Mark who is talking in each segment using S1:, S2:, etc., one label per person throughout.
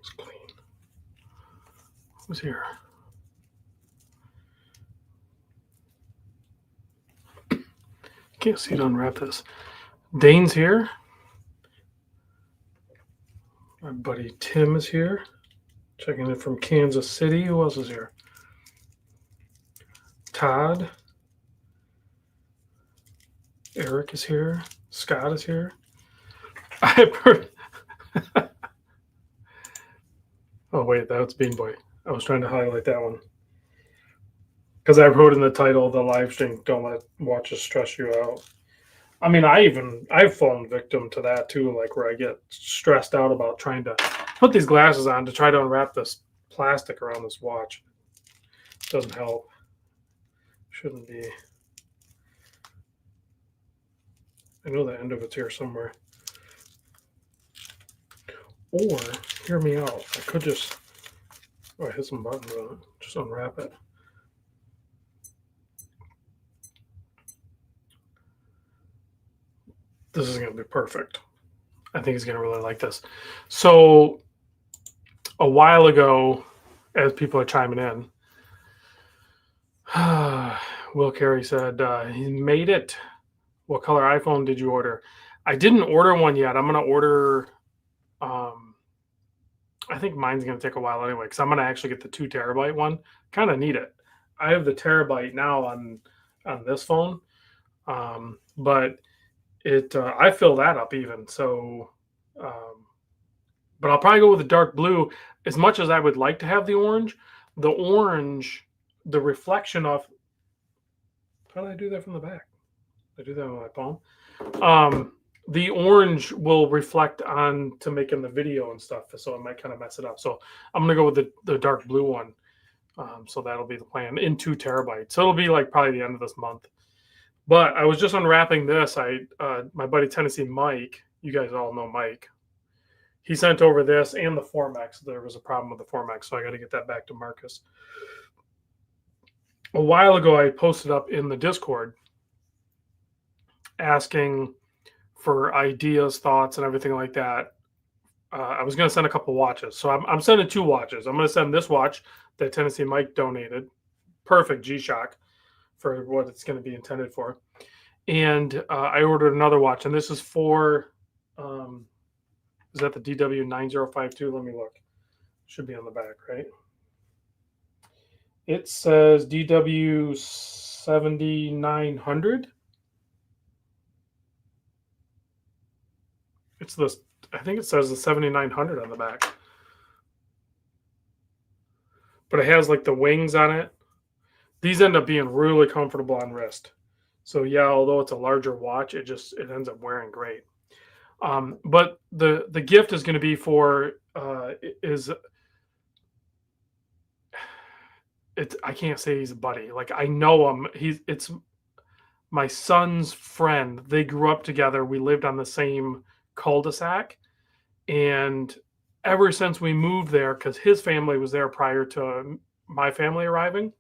S1: It's clean. Who's here? Can't see to unwrap this. Dane's here. My buddy Tim is here. Checking in from Kansas City. Who else is here? Todd. Eric is here. Scott is here. I've heard. Oh, wait, that's Bean Boy. I was trying to highlight that one. Because I wrote in the title of the live stream, don't let watches stress you out. I mean, I've fallen victim to that too, like where I get stressed out about trying to put these glasses on to try to unwrap this plastic around this watch. It doesn't help. Shouldn't be. I know the end of it's here somewhere. Or, hear me out, I could just, I hit some buttons on it, just unwrap it. This is going to be perfect. I think he's going to really like this. So, a while ago, as people are chiming in, Will Carey said, he made it. What color iPhone did you order? I didn't order one yet. I'm going to order, I think mine's going to take a while anyway, because I'm going to actually get the 2 terabyte one. Kind of need it. I have the terabyte now on this phone, but I fill that up even. So, but I'll probably go with the dark blue. As much as I would like to have the orange, the reflection of. How did I do that from the back? I do that with my palm. The orange will reflect on to making the video and stuff, so it might kind of mess it up. So I'm gonna go with the dark blue one. So that'll be the plan in 2 terabytes. So it'll be like probably the end of this month. But I was just unwrapping this. My buddy Tennessee Mike, you guys all know Mike. He sent over this and the Formex. There was a problem with the Formex, so I got to get that back to Marcus. A while ago, I posted up in the Discord asking for ideas, thoughts, and everything like that. I was going to send a couple watches. So I'm sending 2 watches. I'm going to send this watch that Tennessee Mike donated. Perfect G-Shock for what it's going to be intended for. And I ordered another watch. And this is for, is that the DW9052? Let me look. Should be on the back, right? It says DW7900. It's this. I think it says the 7900 on the back. But it has like the wings on it. These end up being really comfortable on wrist. So yeah, although it's a larger watch, it ends up wearing great. But the gift is going to be for I can't say he's a buddy. Like I know him. It's my son's friend. They grew up together. We lived on the same cul-de-sac, and ever since we moved there, because his family was there prior to my family arriving,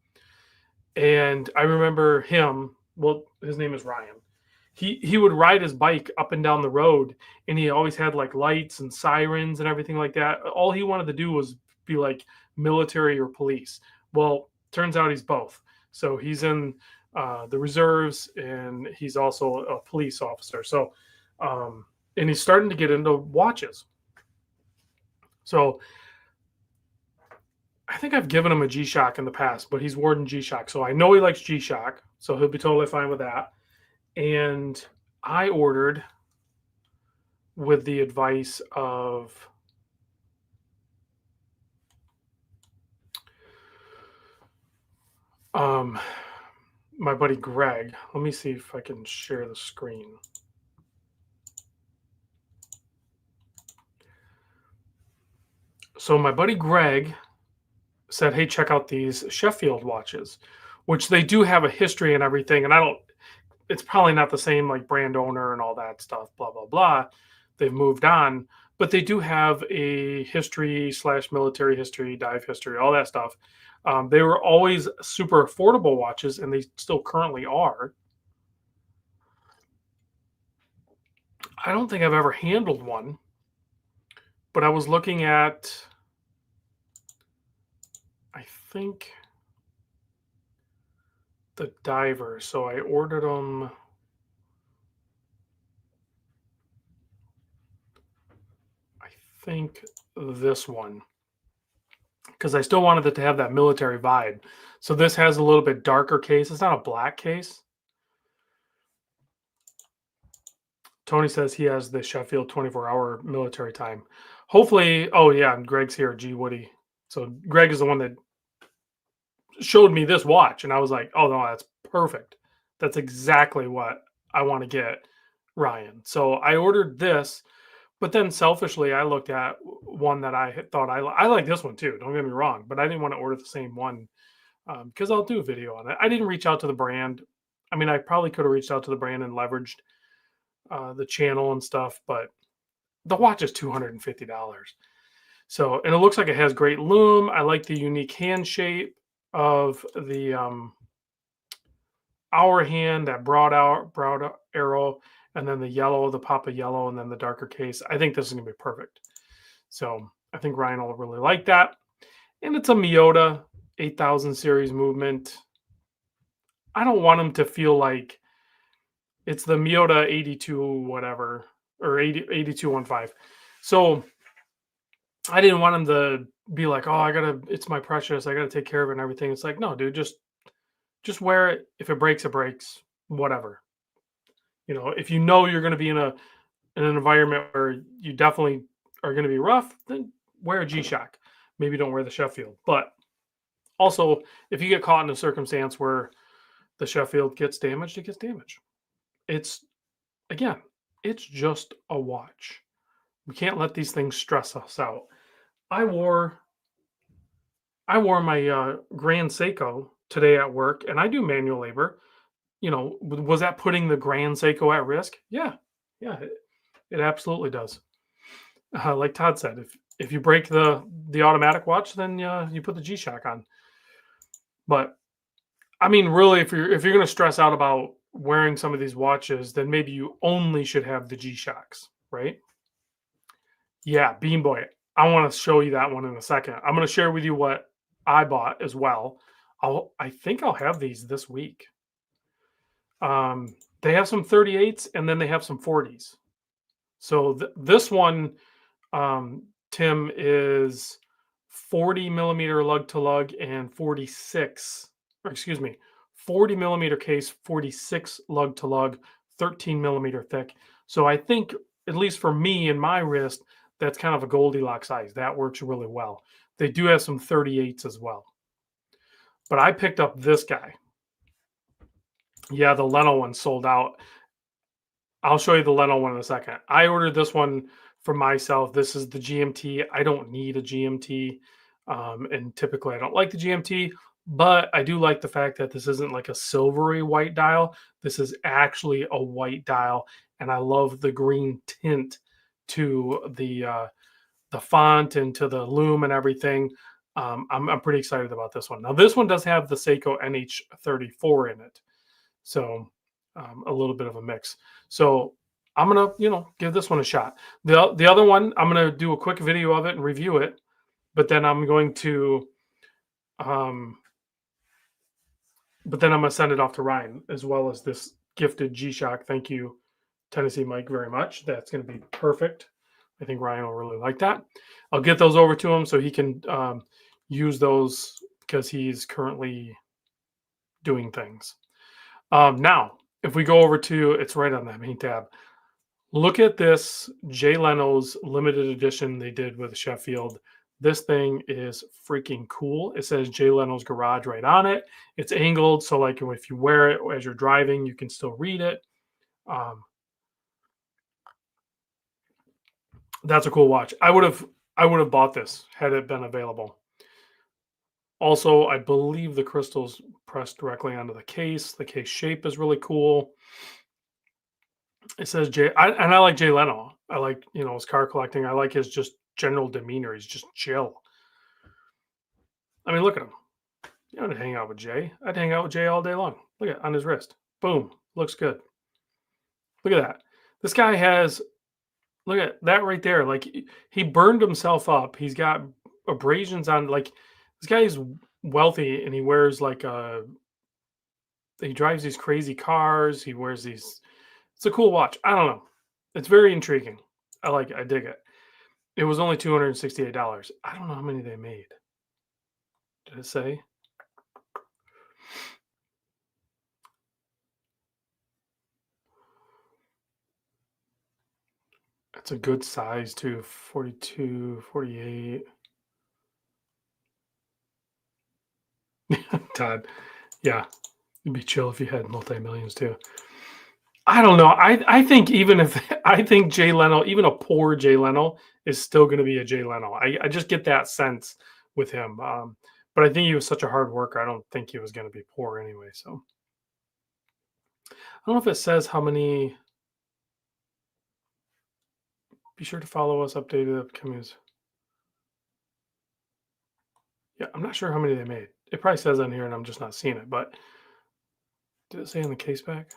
S1: and I remember him. Well, his name is Ryan. He would ride his bike up and down the road, and he always had like lights and sirens and everything like that. All he wanted to do was be like military or police. Well, turns out he's both. So he's in the reserves, and he's also a police officer. So, and he's starting to get into watches. So I think I've given him a G-Shock in the past, but he's worn G-Shock. So I know he likes G-Shock. So he'll be totally fine with that. And I ordered with the advice of my buddy Greg. Let me see if I can share the screen. So my buddy Greg said, hey, check out these Sheffield watches, which they do have a history and everything. And it's probably not the same like brand owner and all that stuff, blah, blah, blah. They've moved on, but they do have a history / military history, dive history, all that stuff. They were always super affordable watches, and they still currently are. I don't think I've ever handled one, but I was looking at think the diver. So I ordered them. I think this one because I still wanted it to have that military vibe. So this has a little bit darker case. It's not a black case. Tony says he has the Sheffield 24-hour military time. Hopefully, oh yeah, and Greg's here, G Woody. So Greg is the one that showed me this watch, and I was like, oh no, that's perfect. That's exactly what I want to get, Ryan. So I ordered this, but then selfishly, I looked at one that I thought I like this one too. Don't get me wrong, but I didn't want to order the same one because I'll do a video on it. I didn't reach out to the brand. I mean, I probably could have reached out to the brand and leveraged the channel and stuff, but the watch is $250. So, and it looks like it has great lume. I like the unique hand shape of the hour hand, that broad arrow, and then the yellow, the pop of yellow, and then the darker case. I think this is gonna be perfect. So I think Ryan will really like that. And it's a Miyota 8000 series movement. I don't want him to feel like it's the Miyota 82 whatever, or 8215. So I didn't want him to be like, oh, it's my precious, I gotta take care of it and everything. It's like, no, dude, just wear it. If it breaks, it breaks. Whatever. You know, if you know you're gonna be in an environment where you definitely are gonna be rough, then wear a G-Shock. Maybe don't wear the Sheffield. But also, if you get caught in a circumstance where the Sheffield gets damaged, it gets damaged. It's again, it's just a watch. We can't let these things stress us out. I wore my Grand Seiko today at work, and I do manual labor. You know, was that putting the Grand Seiko at risk? Yeah, it absolutely does. Like Todd said, if you break the automatic watch, then you put the G-Shock on. But I mean, really, if you're going to stress out about wearing some of these watches, then maybe you only should have the G-Shocks, right? Yeah, Beam Boy. I want to show you that one in a second. I'm going to share with you what I bought as well. I think I'll have these this week. They have some 38s and then they have some 40s. So this one, Tim, is 40 millimeter lug to lug and 46, or excuse me, 40 millimeter case, 46 lug to lug, 13 millimeter thick. So I think, at least for me and my wrist, that's kind of a Goldilocks size. That works really well. They do have some 38s as well. But I picked up this guy. Yeah, the Leno one sold out. I'll show you the Leno one in a second. I ordered this one for myself. This is the GMT. I don't need a GMT. And typically I don't like the GMT, but I do like the fact that this isn't like a silvery white dial. This is actually a white dial. And I love the green tint to the font and to the lume and everything. I'm pretty excited about this one. Now, this one does have the Seiko NH34 in it. So a little bit of a mix. So I'm going to, give this one a shot. The other one, I'm going to do a quick video of it and review it. But then I'm going to send it off to Ryan, as well as this gifted G-Shock. Thank you, Tennessee Mike, very much. That's going to be perfect. I think Ryan will really like that. I'll get those over to him so he can use those because he's currently doing things. Now, if we go over to, it's right on that main tab. Look at this Jay Leno's limited edition they did with Sheffield. This thing is freaking cool. It says Jay Leno's Garage right on it. It's angled, so like if you wear it as you're driving, you can still read it. That's a cool watch. I would have bought this had it been available. Also, I believe the crystal's pressed directly onto the case. The case shape is really cool. It says I like Jay Leno. I like, his car collecting. I like his just general demeanor. He's just chill. I mean, look at him. You don't hang out with Jay. I'd hang out with Jay all day long. Look at it on his wrist. Boom. Looks good. Look at that. This guy has, look at that right there. Like, he burned himself up. He's got abrasions on, like, this guy is wealthy, and he wears he drives these crazy cars. He wears these. It's a cool watch. I don't know. It's very intriguing. I like it. I dig it. It was only $268. I don't know how many they made. Did it say? It's a good size too. 42, 48. Todd. Yeah. It'd be chill if you had multi-millions too. I don't know. I think even if I think Jay Leno, even a poor Jay Leno, is still going to be a Jay Leno. I just get that sense with him. But I think he was such a hard worker. I don't think he was going to be poor anyway. So I don't know if it says how many. Be sure to follow us updated upcoming. Yeah, I'm not sure how many they made. It probably says on here, and I'm just not seeing it. But did it say in the case back?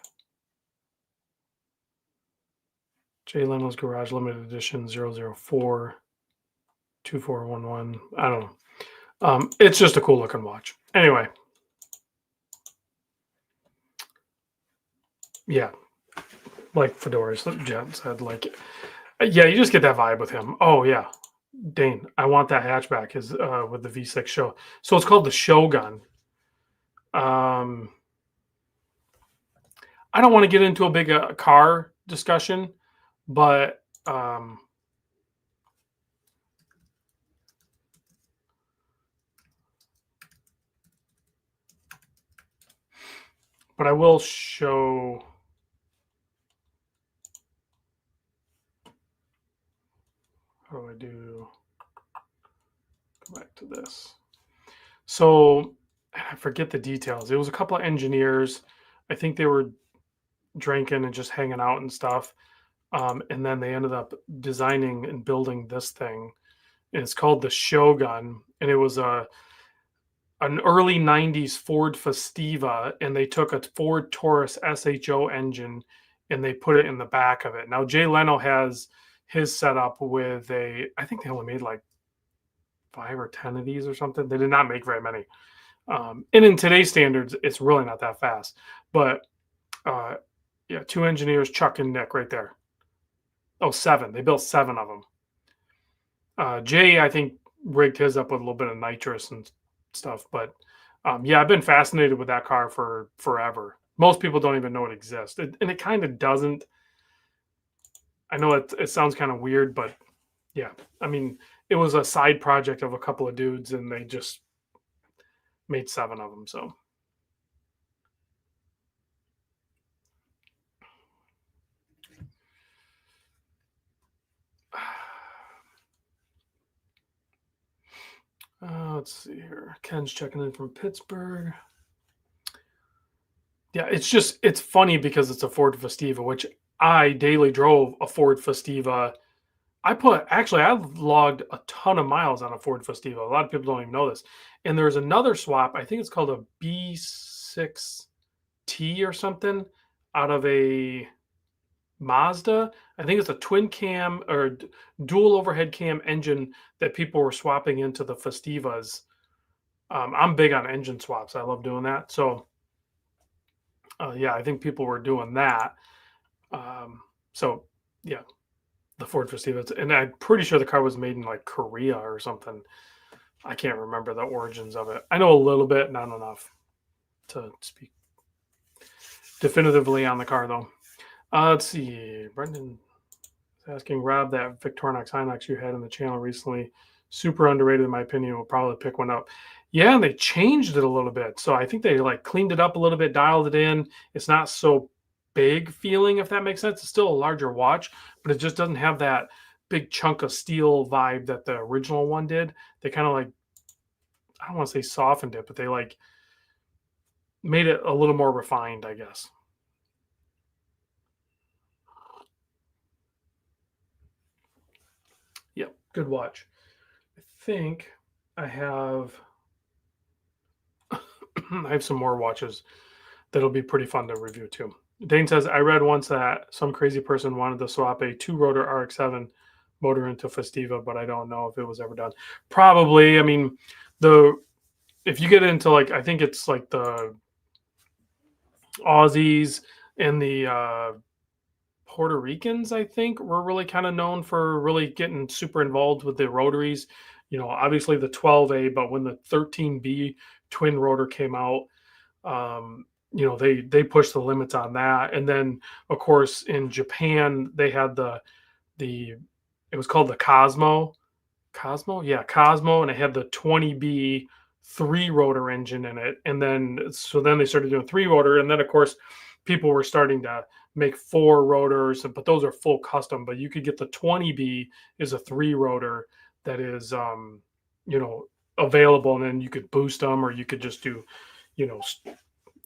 S1: Jay Leno's Garage Limited Edition 004 2411. I don't know. It's just a cool looking watch. Anyway. Yeah. Like fedoras. Jen said, like, yeah, you just get that vibe with him. Oh, yeah. Dane, I want that hatchback is with the V6 show. So it's called the Shogun. I don't want to get into a big car discussion, but I will show. How do I do? Go back to this. So I forget the details. It was a couple of engineers. I think they were drinking and just hanging out and stuff. And then they ended up designing and building this thing. And it's called the Shogun. And it was an early 90s Ford Festiva. And they took a Ford Taurus SHO engine and they put it in the back of it. Now, Jay Leno has his setup with I think they only made like 5 or 10 of these or something. They did not make very many. And in today's standards, it's really not that fast. But yeah, 2 engineers, Chuck and Nick right there. Oh, 7. They built 7 of them. Jay, I think, rigged his up with a little bit of nitrous and stuff. But yeah, I've been fascinated with that car for forever. Most people don't even know it exists. And it kind of doesn't. I know it sounds kind of weird, but yeah. I mean, it was a side project of a couple of dudes, and they just made 7 of them. So. Let's see here. Ken's checking in from Pittsburgh. Yeah, it's funny because it's a Ford Festiva, which I daily drove a Ford Festiva. I logged a ton of miles on a Ford Festiva. A lot of people don't even know this. And there's another swap. I think it's called a B6T or something out of a Mazda. I think it's a twin cam or dual overhead cam engine that people were swapping into the Festivas. I'm big on engine swaps. I love doing that. So, yeah, I think people were doing that. So, yeah, the Ford Festiva. And I'm pretty sure the car was made in like Korea or something. I can't remember the origins of it. I know a little bit, not enough to speak definitively on the car, though. Let's see. Brendan is asking Rob, that Victorinox Hinox you had in the channel recently, super underrated in my opinion. We'll probably pick one up. Yeah, and they changed it a little bit. So I think they like cleaned it up a little bit, dialed it in. It's not so big feeling, if that makes sense. It's still a larger watch, but it just doesn't have that big chunk of steel vibe that the original one did. They kind of like, I don't want to say softened it, but they like made it a little more refined, I guess. Yep, good watch. I think I have I have some more watches that'll be pretty fun to review too. Dane says, I read once that some crazy person wanted to swap a 2-rotor RX-7 motor into Festiva, but I don't know if it was ever done. Probably. I mean, the if you get into like, I think it's like the Aussies and the Puerto Ricans, I think, were really kind of known for really getting super involved with the rotaries. Obviously the 12A, but when the 13B twin rotor came out, they pushed the limits on that. And then, of course, in Japan, they had the it was called the Cosmo, yeah, Cosmo, and it had the 20B three rotor engine in it. And then they started doing three rotor, and then of course people were starting to make four rotors, but those are full custom. But you could get the 20B is a three rotor that is you know available, and then you could boost them, or you could just do you know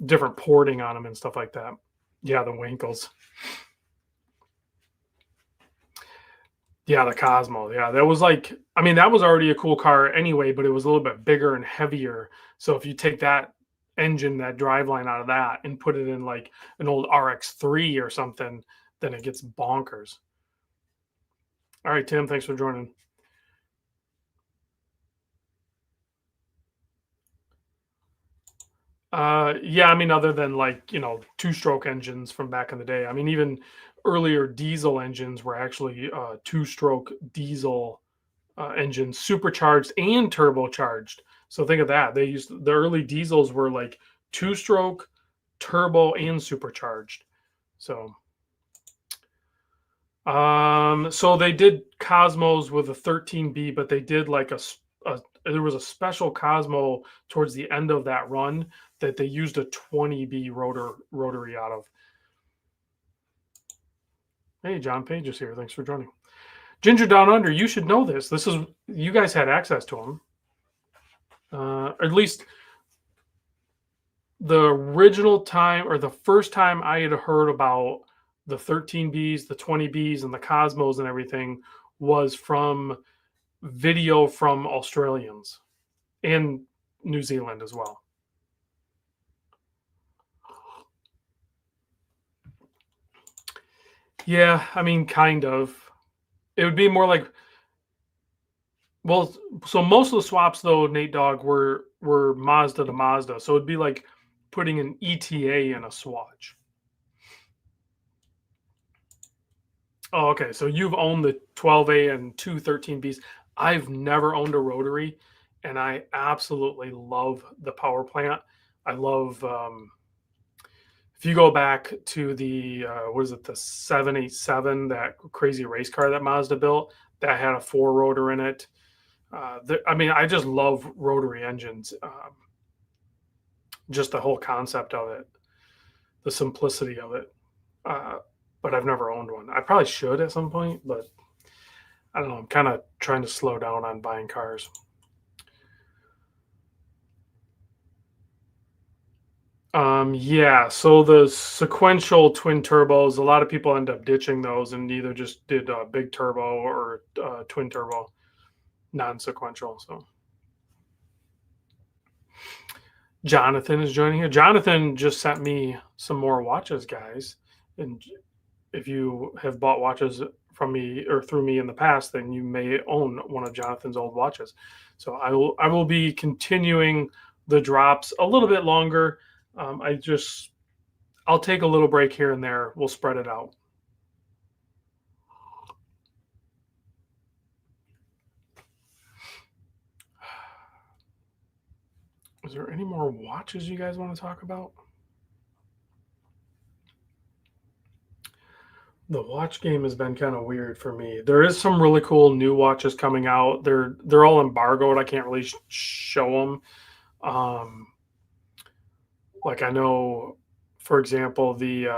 S1: different porting on them and stuff like that. Yeah, the Winkles. Yeah, the Cosmo. Yeah, that was like, I mean, that was already a cool car anyway, but it was a little bit bigger and heavier. So if you take that engine, that driveline out of that, and put it in like an old RX-3 or something, then it gets bonkers. All right, Tim, thanks for joining. Yeah, I mean, other than like, two-stroke engines from back in the day. I mean, even earlier diesel engines were actually two-stroke diesel engines, supercharged and turbocharged. So think of that. The early diesels were like two-stroke, turbo, and supercharged. So, so they did Cosmos with a 13B, but they did like there was a special Cosmo towards the end of that run that they used a 20B rotary out of. Hey, John Page is here. Thanks for joining. Ginger Down Under, you should know this. You guys had access to them. At least the original time, or the first time I had heard about the 13Bs, the 20Bs, and the Cosmos and everything was from video from Australians and New Zealand as well. Yeah, I mean, kind of. It would be more like, well, so most of the swaps though, Nate Dogg, were Mazda to Mazda. So it'd be like putting an ETA in a Swatch. Oh, okay. So you've owned the 12A and two 13Bs. I've never owned a rotary, and I absolutely love the power plant. I love if you go back to the what is it, the 787, that crazy race car that Mazda built that had a four rotor in it. I mean, I just love rotary engines. Just the whole concept of it, the simplicity of it. Uh, but I've never owned one. I probably should at some point, but I don't know. I'm kind of trying to slow down on buying cars. Yeah, so the sequential twin turbos, a lot of people end up ditching those and either just did a big turbo or twin turbo, non-sequential. So Jonathan is joining here. Jonathan just sent me some more watches, guys. And if you have bought watches from me or through me in the past, then you may own one of Jonathan's old watches. So I will be continuing the drops a little bit longer. I'll take a little break here and there. We'll spread it out. Is there any more watches you guys want to talk about? The watch game has been kind of weird for me. There is some really cool new watches coming out. They're all embargoed. I can't really show them. Um, like I know, for example, there's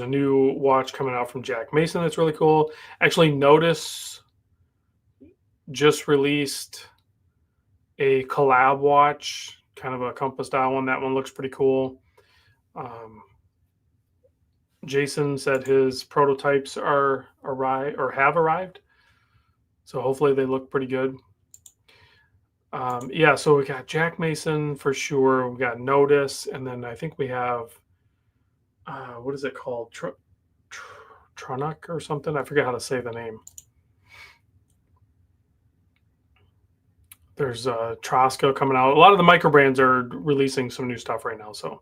S1: a new watch coming out from Jack Mason that's really cool. Actually, Notice just released a collab watch, kind of a compass style one. That one looks pretty cool. Um, Jason said his prototypes are arrived or have arrived, so hopefully they look pretty good. Yeah, so we got Jack Mason for sure. We got Notice, and then I think we have what is it called? Tronic or something. I forget how to say the name. There's Trosca coming out. A lot of the micro brands are releasing some new stuff right now, so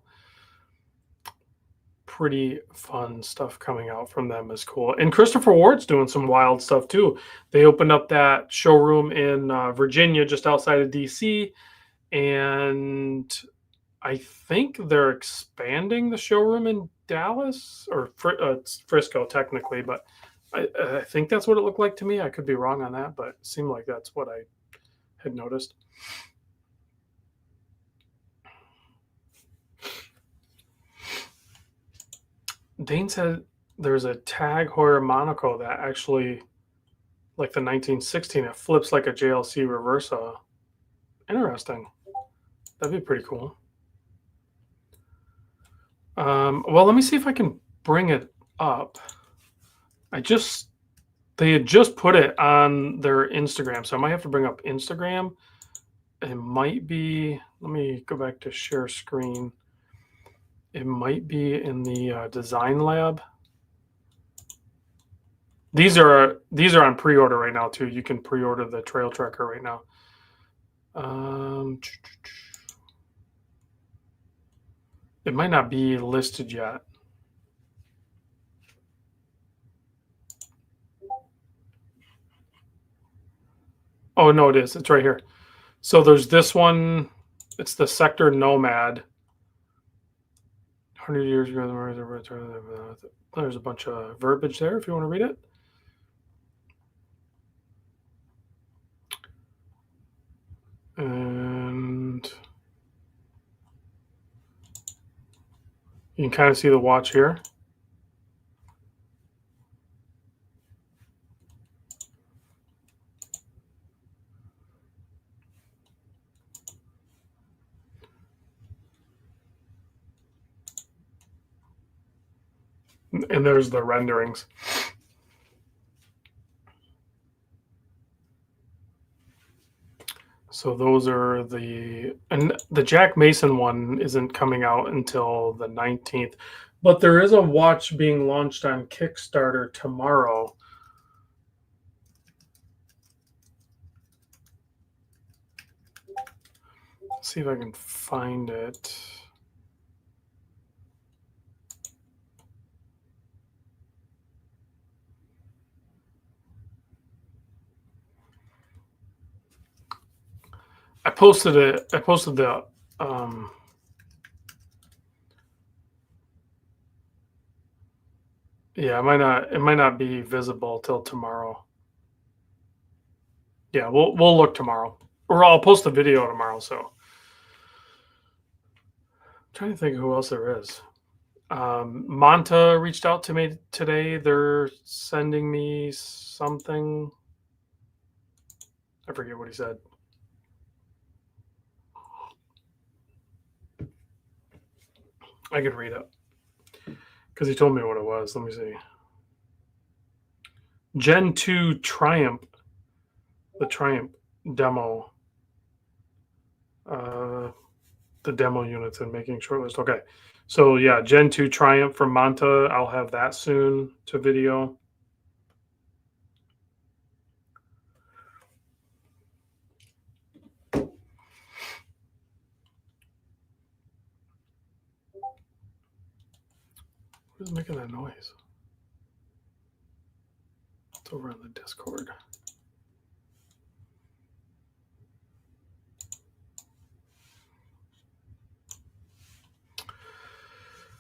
S1: pretty fun stuff coming out from them is cool. And Christopher Ward's doing some wild stuff too. They opened up that showroom in Virginia, just outside of DC, and I think they're expanding the showroom in Dallas or it's Frisco technically, but I think that's what it looked like to me. I could be wrong on that, but it seemed like that's what I had noticed. Dane said there's a Tag Heuer Monaco that actually, like the 1916, it flips like a JLC Reversa. Interesting. That'd be pretty cool. Well, let me see if I can bring it up. They had just put it on their Instagram, so I might have to bring up Instagram. It might be, let me go back to share screen. It might be in the design lab. These are on pre-order right now too. You can pre-order the Trail Trekker right now. It might not be listed yet. Oh no, it is. It's right here. So there's this one. It's the Sector Nomad. 100 years ago, there's a bunch of verbiage there if you want to read it. And you can kind of see the watch here. And there's the renderings. So those are and the Jack Mason one isn't coming out until the 19th, but there is a watch being launched on Kickstarter tomorrow. Let's see if I can find it. I posted it. I posted the yeah, it might not be visible till tomorrow. Yeah, we'll look tomorrow. Or I'll post the video tomorrow, so I'm trying to think of who else there is. Monta reached out to me today. They're sending me something. I forget what he said. I could read it because he told me what it was. Let me see. Gen 2 Triumph. The Triumph demo. The demo units and making shortlist. Okay. So yeah, Gen 2 Triumph from Monta. I'll have that soon to video. Who's making that noise? It's over on the Discord.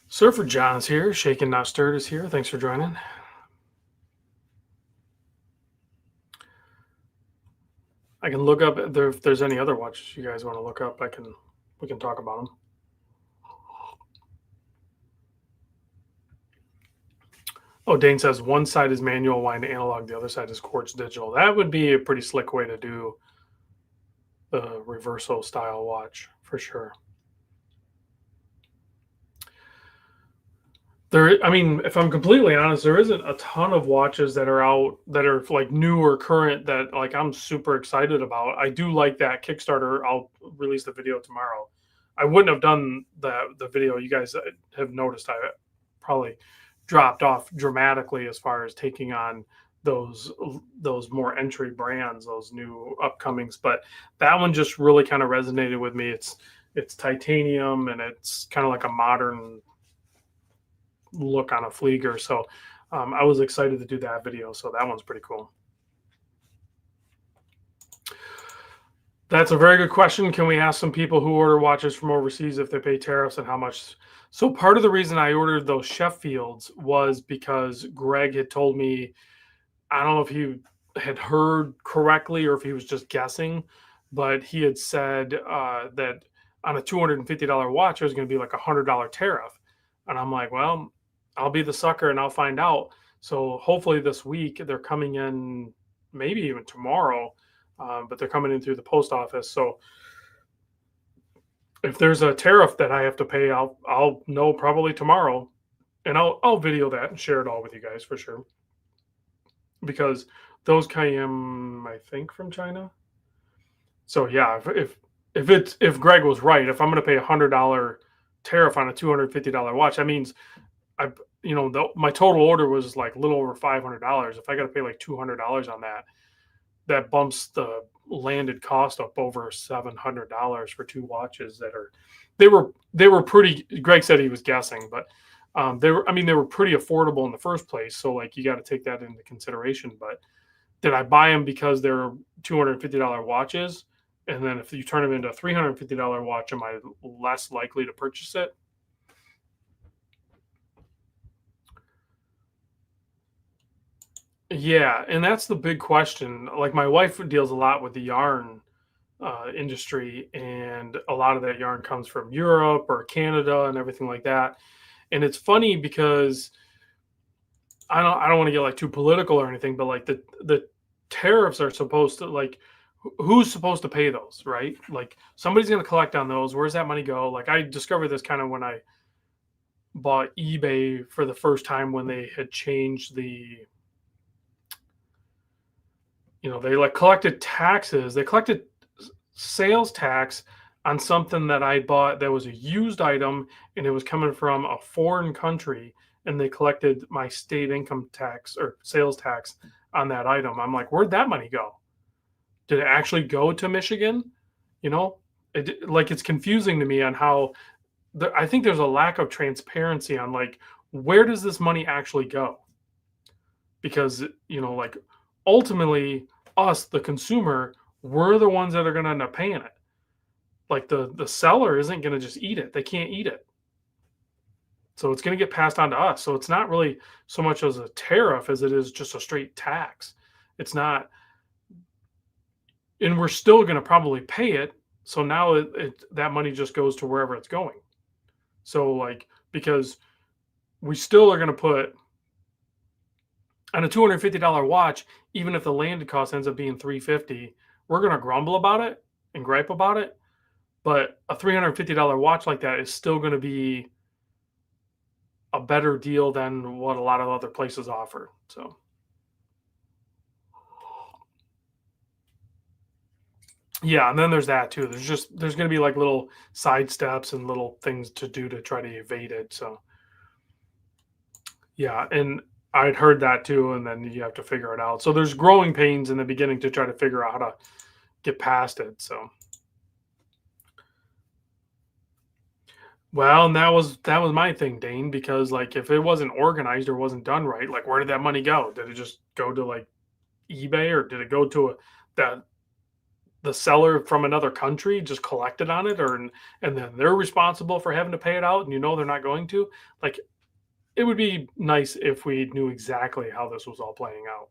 S1: Surfer John's here. Shaken Not Stirred is here. Thanks for joining. I can look up if there's any other watches you guys want to look up. We can talk about them. Oh, Dane says one side is manual wind analog, the other side is quartz digital. That would be a pretty slick way to do the reverso style watch for sure. I mean, if I'm completely honest, there isn't a ton of watches that are out that are like new or current that like I'm super excited about. I do like that Kickstarter. I'll release the video tomorrow. I wouldn't have done the video. You guys have noticed I probably dropped off dramatically as far as taking on those more entry brands, those new upcomings. But that one just really kind of resonated with me. It's titanium and it's kind of like a modern look on a Flieger. So I was excited to do that video. So that one's pretty cool. That's a very good question. Can we ask some people who order watches from overseas if they pay tariffs and how much? So part of the reason I ordered those Sheffields was because Greg had told me, I don't know if he had heard correctly or if he was just guessing, but he had said that on a $250 watch, there's going to be like $100 tariff. And I'm like, well, I'll be the sucker and I'll find out. So hopefully this week they're coming in, maybe even tomorrow, but they're coming in through the post office. So if there's a tariff that I have to pay, I'll know probably tomorrow, and I'll video that and share it all with you guys for sure. Because those came, I think, from China. So yeah, if Greg was right, if I'm going to pay $100 tariff on a $250 watch, that means my total order was like a little over $500. If I got to pay like $200 on that, that bumps the landed cost up over $700 for two watches that are they were pretty. Greg said he was guessing, but they were pretty affordable in the first place. So like you got to take that into consideration. But did I buy them because they're $250 watches? And then if you turn them into a $350 watch, am I less likely to purchase it? Yeah, and that's the big question. Like my wife deals a lot with the yarn industry, and a lot of that yarn comes from Europe or Canada and everything like that. And it's funny because I don't want to get like too political or anything, but like the tariffs are supposed to like who's supposed to pay those, right? Like somebody's going to collect on those. Where's that money go? Like I discovered this kind of when I bought eBay for the first time when they had changed they like collected taxes. They collected sales tax on something that I bought that was a used item and it was coming from a foreign country, and they collected my state income tax or sales tax on that item. I'm like, where'd that money go? Did it actually go to Michigan? It's confusing to me on how I think there's a lack of transparency on like where does this money actually go? Because like ultimately us, the consumer, we're the ones that are going to end up paying it. Like the seller isn't going to just eat it. They can't eat it. So it's going to get passed on to us. So it's not really so much as a tariff as it is just a straight tax. It's not, and we're still going to probably pay it. So now that money just goes to wherever it's going. So like, because we still are going to put on a $250 watch, even if the landed cost ends up being $350, we're going to grumble about it and gripe about it. But a $350 watch like that is still going to be a better deal than what a lot of other places offer. So, yeah, and then there's that too. There's going to be like little side steps and little things to do to try to evade it. So, yeah, and I'd heard that too, and then you have to figure it out. So there's growing pains in the beginning to try to figure out how to get past it. So, well, and that was my thing, Dane, because like if it wasn't organized or wasn't done right, like where did that money go? Did it just go to like eBay, or did it go to that the seller from another country just collected on it, or and then they're responsible for having to pay it out, and they're not going to? Like it would be nice if we knew exactly how this was all playing out.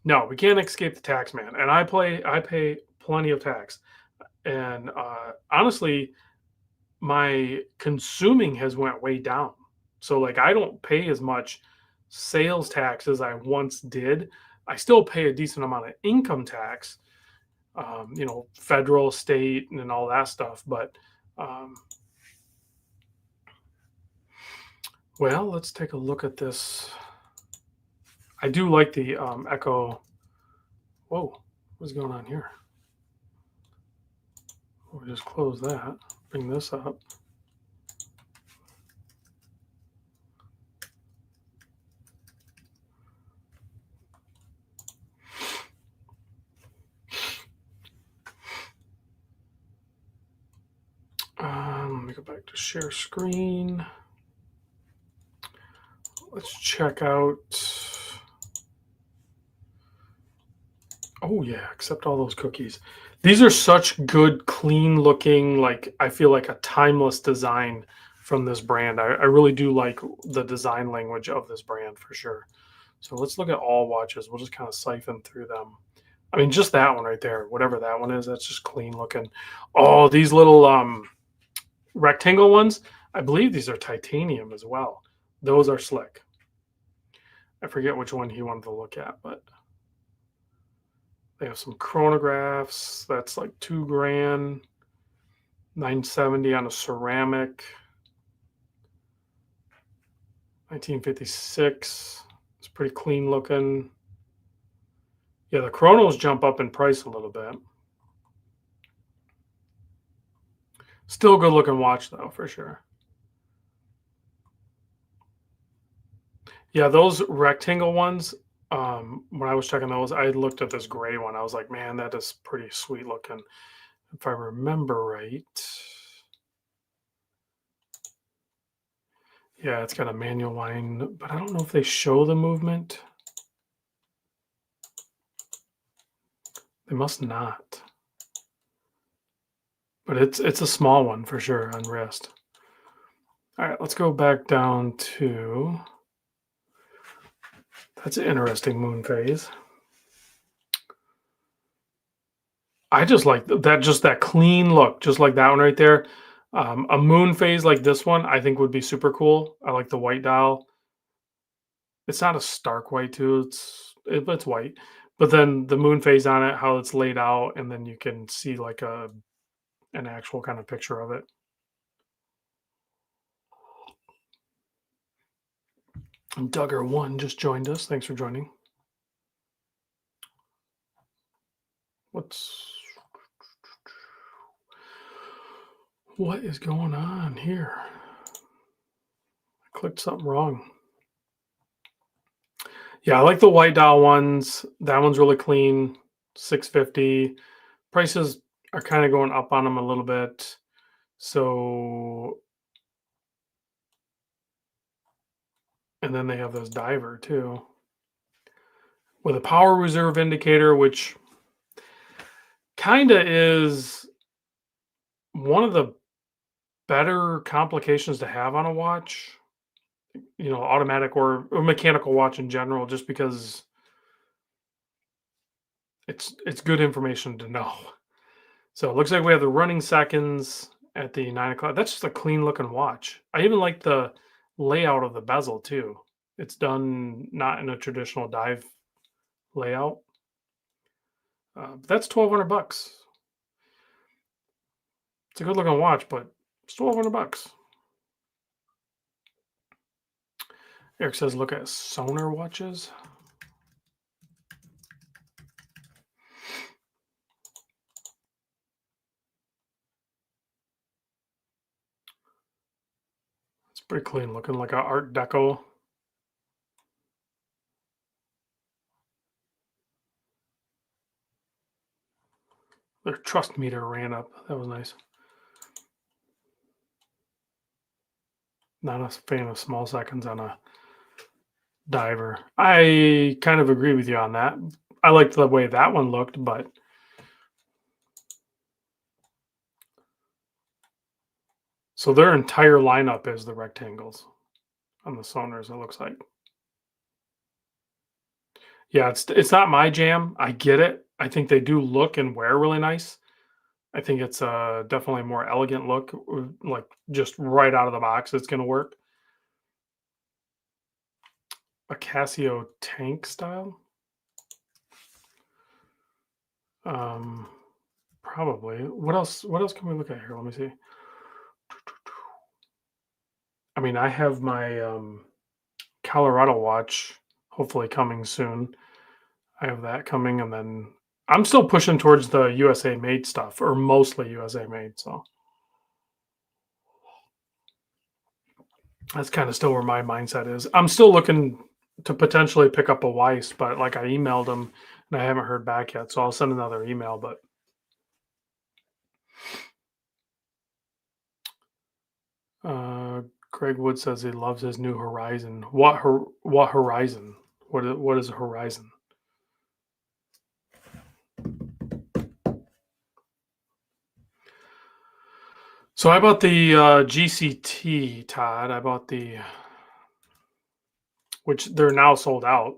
S1: No, we can't escape the tax man, and I pay plenty of tax, and honestly, my consuming has went way down. So like I don't pay as much sales tax as I once did. I still pay a decent amount of income tax, federal, state, and all that stuff. But well, let's take a look at this. I do like the Echo. Whoa, what's going on here? We'll just close that. Bring this up. go back to share screen. Let's check out. Oh yeah, accept all those cookies. These are such good, clean looking, like I feel like a timeless design from this brand. I really do like the design language of this brand for sure. So let's look at all watches. We'll just kind of siphon through them. I mean, just that one right there, whatever that one is, that's just clean looking. Oh, these little rectangle ones, I believe these are titanium as well. Those are slick. I forget which one he wanted to look at, but they have some chronographs. That's like 2 grand, 970 on a ceramic, 1956. It's pretty clean looking. Yeah, the chronos jump up in price a little bit. Still a good looking watch though, for sure. Yeah, those rectangle ones, when I was checking those, I looked at this gray one. I was like, man, that is pretty sweet looking. If I remember right. Yeah, it's got a manual line, but I don't know if they show the movement. They must not. But it's a small one for sure on wrist. All right, let's go back down to. That's an interesting moon phase. I just like that, just that clean look, just like that one right there. A moon phase like this one, I think would be super cool. I like the white dial. It's not a stark white too. It's white, but then the moon phase on it, how it's laid out, and then you can see like an actual kind of picture of it. And Duggar1 just joined us. Thanks for joining. What is going on here? I clicked something wrong. Yeah, I like the white dial ones. That one's really clean. 650. Prices are kind of going up on them a little bit. So, and then they have this diver too with a power reserve indicator, which kind of is one of the better complications to have on a watch, automatic or mechanical watch in general, just because it's good information to know. So it looks like we have the running seconds at the 9 o'clock. That's just a clean looking watch. I even like the layout of the bezel too. It's done not in a traditional dive layout. But that's $1,200. It's a good looking watch, but it's $1,200. Eric says, look at Sonar watches. It's pretty clean looking, like a Art Deco. Their trust meter ran up. That was nice. Not a fan of small seconds on a diver. I kind of agree with you on that. I liked the way that one looked, but so their entire lineup is the rectangles on the Sonars, it looks like. Yeah, it's not my jam. I get it. I think they do look and wear really nice. I think it's definitely a more elegant look, like just right out of the box, it's going to work. A Casio tank style? Probably. What else can we look at here? Let me see. I mean, I have my Colorado watch hopefully coming soon. I have that coming, and then I'm still pushing towards the USA made stuff, or mostly USA made, so that's kind of still where my mindset is. I'm still looking to potentially pick up a Weiss, but like I emailed them and I haven't heard back yet, so I'll send another email. But Uh, Greg Wood says he loves his new Horizon. What Horizon? What is a Horizon? So I bought the GCT, Todd. I bought which they're now sold out.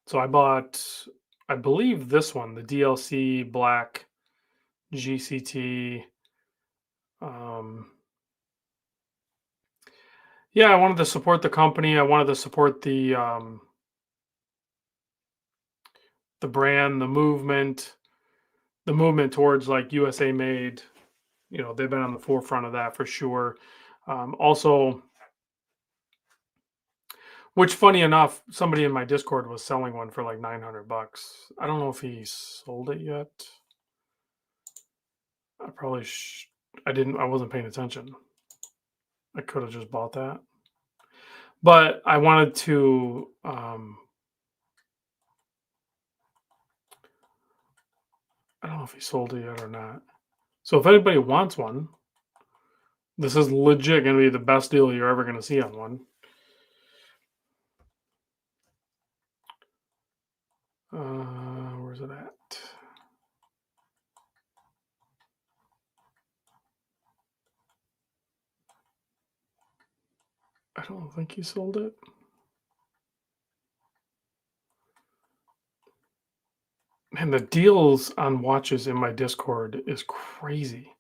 S1: So I bought, I believe this one, the DLC Black GCT. Um, yeah, I wanted to support the company. I wanted to support the brand, the movement towards like USA made. You know, they've been on the forefront of that for sure. Also, which funny enough, somebody in my Discord was selling one for like 900 bucks. I don't know if he sold it yet. I probably I didn't, I wasn't paying attention. I could have just bought that. But I wanted to I don't know if he sold it yet or not. So if anybody wants one, this is legit going to be the best deal you're ever going to see on one. Where's it at? I don't think he sold it. And the deals on watches in my Discord is crazy.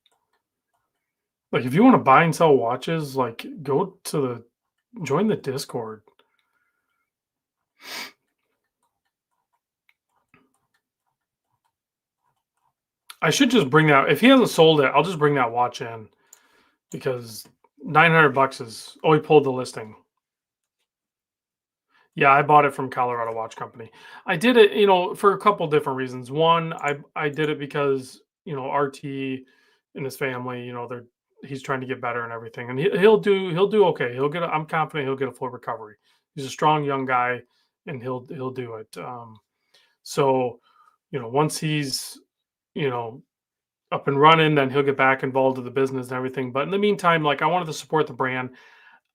S1: Like if you want to buy and sell watches, like go to join the Discord. I should just bring that. If he hasn't sold it, I'll just bring that watch in because 900 bucks is. Oh, he pulled the listing. Yeah, I bought it from Colorado Watch Company. I did it, for a couple different reasons. One, I did it because RT and his family, he's trying to get better and everything, and he'll do okay. I'm confident he'll get a full recovery. He's a strong young guy, and he'll do it. So, once he's you know up and running, then he'll get back involved with the business and everything. But in the meantime, like I wanted to support the brand.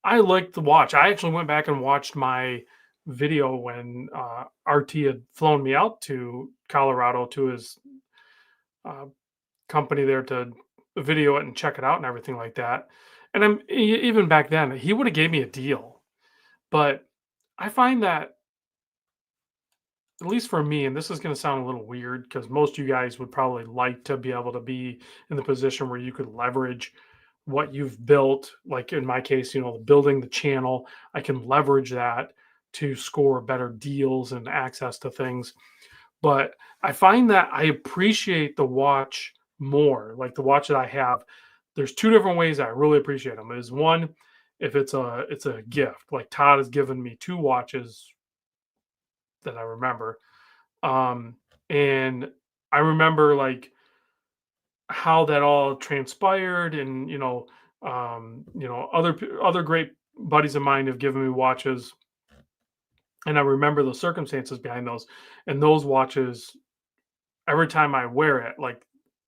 S1: I liked the watch. I actually went back and watched my video when RT had flown me out to Colorado to his uh, company there to video it and check it out and everything like that. And even back then, he would have gave me a deal. But I find that, at least for me, and this is going to sound a little weird because most of you guys would probably like to be able to be in the position where you could leverage what you've built. Like in my case, building the channel, I can leverage that to score better deals and access to things. But I find that I appreciate the watch more, like the watch that I have. There's two different ways I really appreciate them. Is one, if it's a gift, like Todd has given me two watches that I remember. And I remember like how that all transpired, and other great buddies of mine have given me watches, and I remember the circumstances behind those. And those watches, every time I wear it, like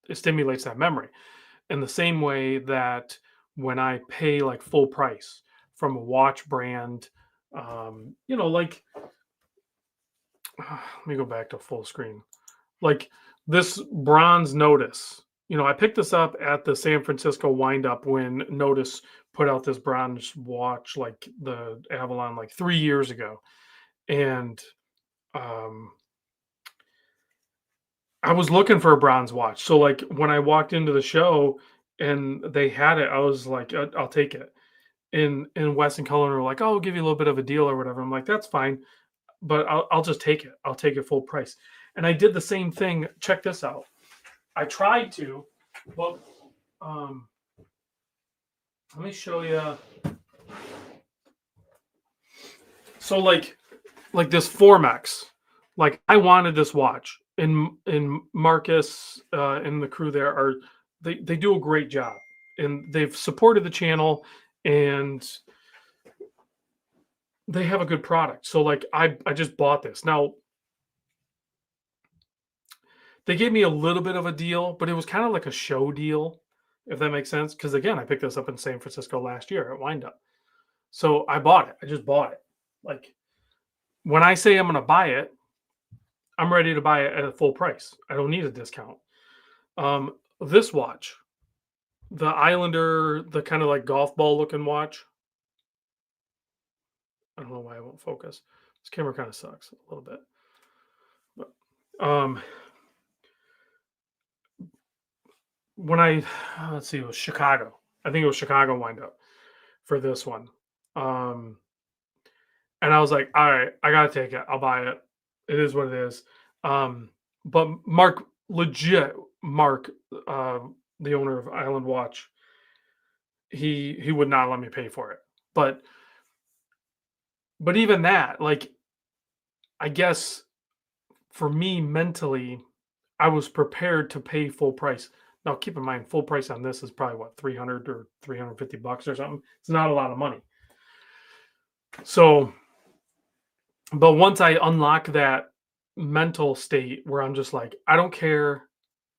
S1: it stimulates that memory. In the same way that when I pay like full price from a watch brand, like let me go back to full screen. Like this bronze Notice. I picked this up at the San Francisco wind up when Notice put out this bronze watch, like the Avalon, like 3 years ago. And um, I was looking for a bronze watch. So like when I walked into the show and they had it, I was like, I'll take it. And Wes and Cullen were like, "Oh, we'll give you a little bit of a deal or whatever." I'm like, "That's fine, but I'll just take it. I'll take it full price." And I did the same thing. Check this out. I tried to, but let me show you. So like this Formex, like I wanted this watch, and Marcus and the crew there they do a great job, and they've supported the channel, and they have a good product. So like I just bought this. Now they gave me a little bit of a deal, but it was kind of like a show deal. if that makes sense. Because again, I picked this up in San Francisco last year at Windup. So I bought it. I just bought it. Like when I say I'm going to buy it, I'm ready to buy it at a full price. I don't need a discount. This watch, the Islander, the kind of like golf ball looking watch. I don't know why I won't focus. This camera kind of sucks a little bit. But, when I let's see, it was Chicago. I think it was Chicago Windup for this one. Um, and I was like, all right, I gotta take it. I'll buy it. It is what it is. But Mark, uh, the owner of Island Watch, he would not let me pay for it. But even that, like, I guess for me mentally, I was prepared to pay full price. Now, keep in mind, full price on this is probably what, 300 or $350 or something. It's not a lot of money. So, but once I unlock that mental state where I'm just like, I don't care.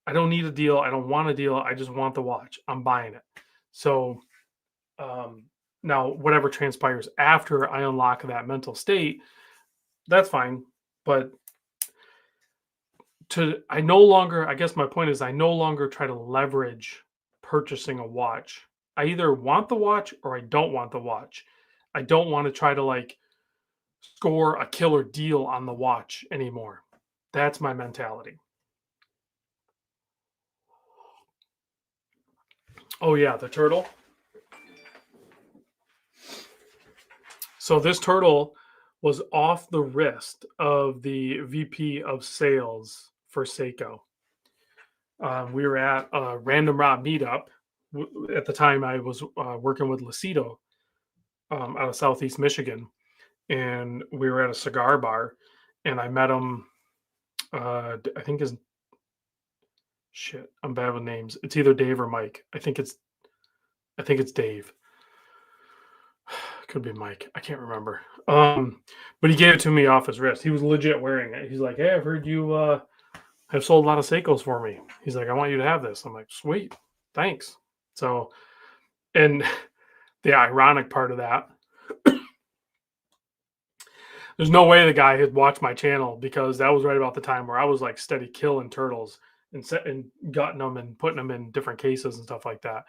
S1: I don't need a deal. I don't want a deal. I just want the watch. I'm buying it. So, um, now whatever transpires after I unlock that mental state, that's fine. But I no longer, I guess my point is, I no longer try to leverage purchasing a watch. I either want the watch or I don't want the watch. I don't want to try to like score a killer deal on the watch anymore. That's my mentality. Oh yeah, the turtle. So this turtle was off the wrist of the VP of sales for Seiko. We were at a Random Rob meetup. At the time, I was working with Lucido out of Southeast Michigan, and we were at a cigar bar, and I met him. I think his shit. I'm bad with names. It's either Dave or Mike. I think it's Dave. Could be Mike. I can't remember. But he gave it to me off his wrist. He was legit wearing it. He's like, "Hey, I've heard you have sold a lot of Seikos for me." He's like, "I want you to have this." I'm like, "Sweet, thanks." So, and the ironic part of that, there's no way the guy had watched my channel because that was right about the time where I was like steady killing turtles and gutting them and putting them in different cases and stuff like that.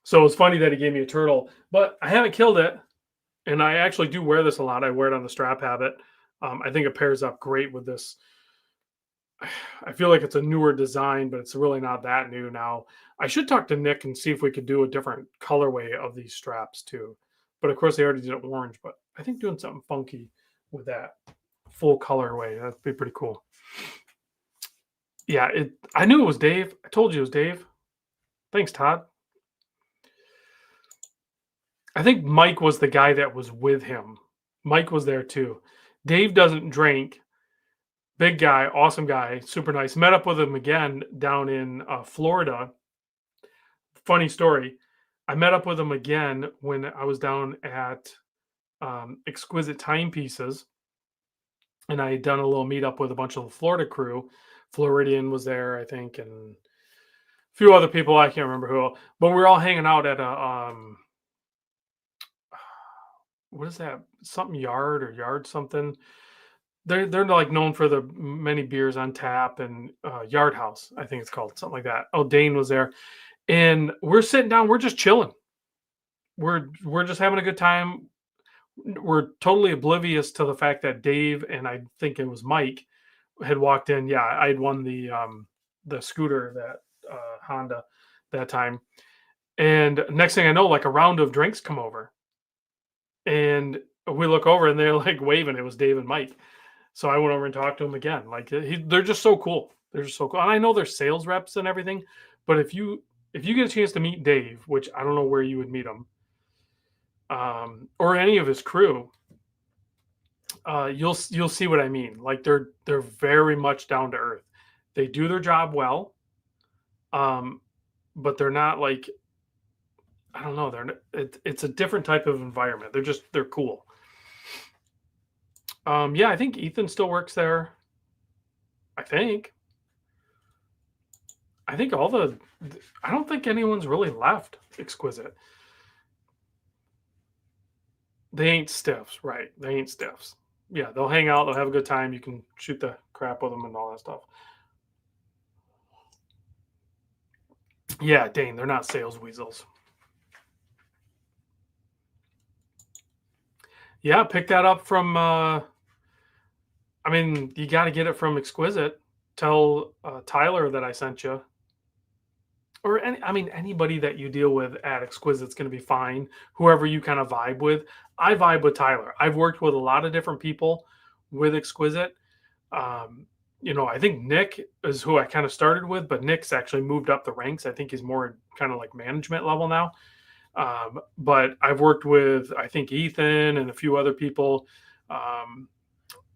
S1: So it's funny that he gave me a turtle, but I haven't killed it. And I actually do wear this a lot. I wear it on the strap habit. I think it pairs up great with this. I feel like it's a newer design, but it's really not that new now. I should talk to Nick and see if we could do a different colorway of these straps too. But of course, they already did it orange. But I think doing something funky with that full colorway, that'd be pretty cool. Yeah, I knew it was Dave. I told you it was Dave. Thanks, Todd. I think Mike was the guy that was with him. Mike was there too. Dave doesn't drink. Big guy, awesome guy, super nice. Met up with him again down in Florida. Funny story. I met up with him again when I was down at Exquisite Timepieces, and I had done a little meetup with a bunch of the Florida crew. Floridian was there, I think, and a few other people. I can't remember who, but we were all hanging out at a what is that? Something yard or yard something. They're like known for the many beers on tap and Yard House, I think it's called something like that. Oh, Dane was there, and we're sitting down. We're just chilling. We're just having a good time. We're totally oblivious to the fact that Dave and I think it was Mike had walked in. Yeah, I'd won the scooter, that Honda that time, and next thing I know, like a round of drinks come over, and we look over and they're like waving. It was Dave and Mike. So I went over and talked to them again. Like they're just so cool. They're just so cool. And I know they're sales reps and everything, but if you get a chance to meet Dave, which I don't know where you would meet him, or any of his crew, you'll see what I mean. Like they're very much down to earth. They do their job well, but they're not like, I don't know. It's a different type of environment. They're cool. Yeah, I think Ethan still works there. I think I think I don't think anyone's really left Exquisite. They ain't stiffs, right? They ain't stiffs. Yeah, they'll hang out, they'll have a good time. You can shoot the crap with them and all that stuff. Yeah, dang, they're not sales weasels. Yeah, pick that up from. I mean, you got to get it from Exquisite. Tell Tyler that I sent you, or I mean, anybody that you deal with at Exquisite's going to be fine. Whoever you kind of vibe with. I vibe with Tyler. I've worked with a lot of different people with Exquisite. Um, I think Nick is who I kind of started with, but Nick's actually moved up the ranks. I think he's more kind of like management level now. But I've worked with, I think, Ethan and a few other people. Um,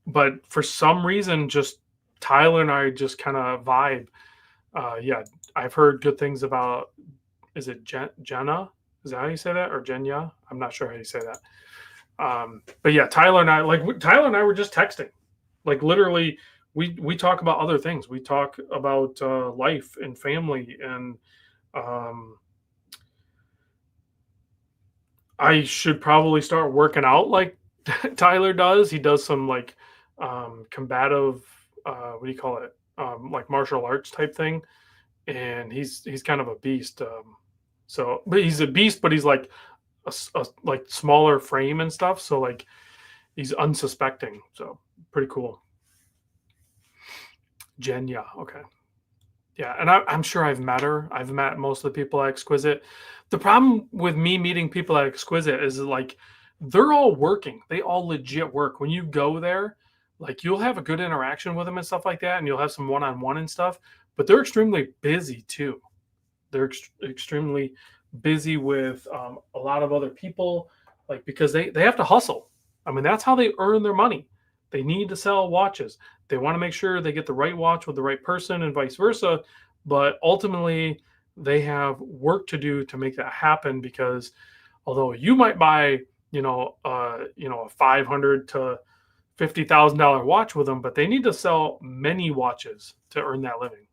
S1: but for some reason, just Tyler and I just kind of vibe. Yeah, I've heard good things about, is it Jenna? Is that how you say that? Or Jenya? I'm not sure how you say that. But yeah, Tyler and I were just texting. Like literally, we talk about other things. We talk about life and family, and um, I should probably start working out like Tyler does. He does some like combative, what do you call it? Like martial arts type thing, and he's kind of a beast. But he's a beast, but he's like like smaller frame and stuff. So like he's unsuspecting. So pretty cool. Jen, yeah, okay. Yeah, and I'm sure I've met her. I've met most of the people at Exquisite. The problem with me meeting people at Exquisite is like they're all working. They all legit work. When you go there, like you'll have a good interaction with them and stuff like that, and you'll have some one-on-one and stuff. But they're extremely busy too. They're extremely busy with a lot of other people, like because they have to hustle. I mean, that's how they earn their money. They need to sell watches. They want to make sure they get the right watch with the right person and vice versa. But ultimately, they have work to do to make that happen because although you might buy, a 500 to $50,000 watch with them, but they need to sell many watches to earn that living.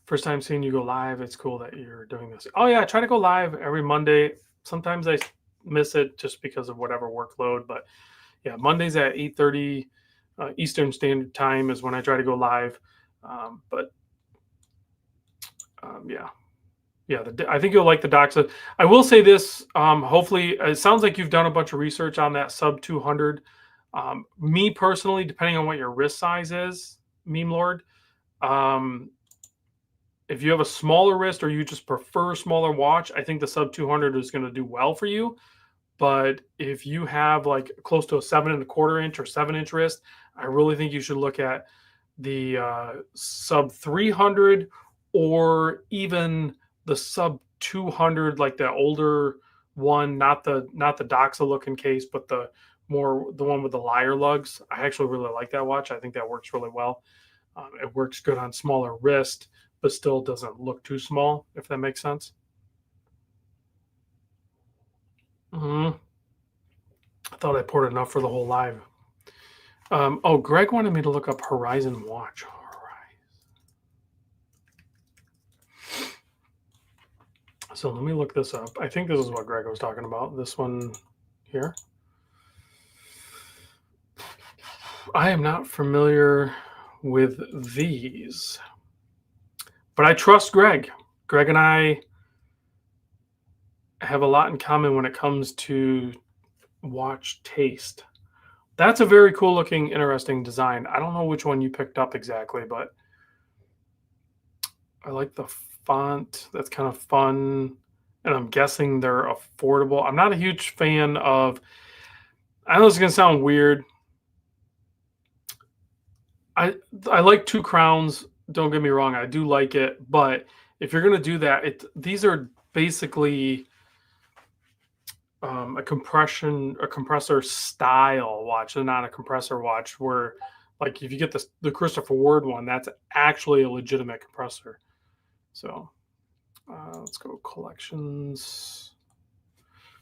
S1: First time seeing you go live. It's cool that you're doing this. Oh yeah, I try to go live every Monday. Sometimes I miss it just because of whatever workload, but yeah, Mondays at 8:30 Eastern Standard Time is when I try to go live. Yeah, I think you'll like the docs. I will say this. Hopefully, it sounds like you've done a bunch of research on that sub 200. Me personally, depending on what your wrist size is, Meme Lord, um, if you have a smaller wrist or you just prefer a smaller watch, I think the sub 200 is going to do well for you. But if you have like close to a 7.25 inch or 7 inch wrist, I really think you should look at the sub 300 or even the sub 200, like the older one, not the Doxa looking case, but the one with the lyre lugs. I actually really like that watch. I think that works really well. It works good on smaller wrist, but still doesn't look too small, if that makes sense. I thought I poured enough for the whole live. Greg wanted me to look up Horizon Watch. So let me look this up. I think this is what Greg was talking about. This one here. I am not familiar with these, but I trust Greg. Greg and I have a lot in common when it comes to watch taste. That's a very cool looking, interesting design. I don't know which one you picked up exactly, but I like the font. That's kind of fun. And I'm guessing they're affordable. I'm not a huge fan of, I know this is going to sound weird. I like Two Crowns. Don't get me wrong. I do like it. But if you're going to do that, these are basically a compressor style watch and not a compressor watch where like if you get the Christopher Ward one, that's actually a legitimate compressor. So let's go collections.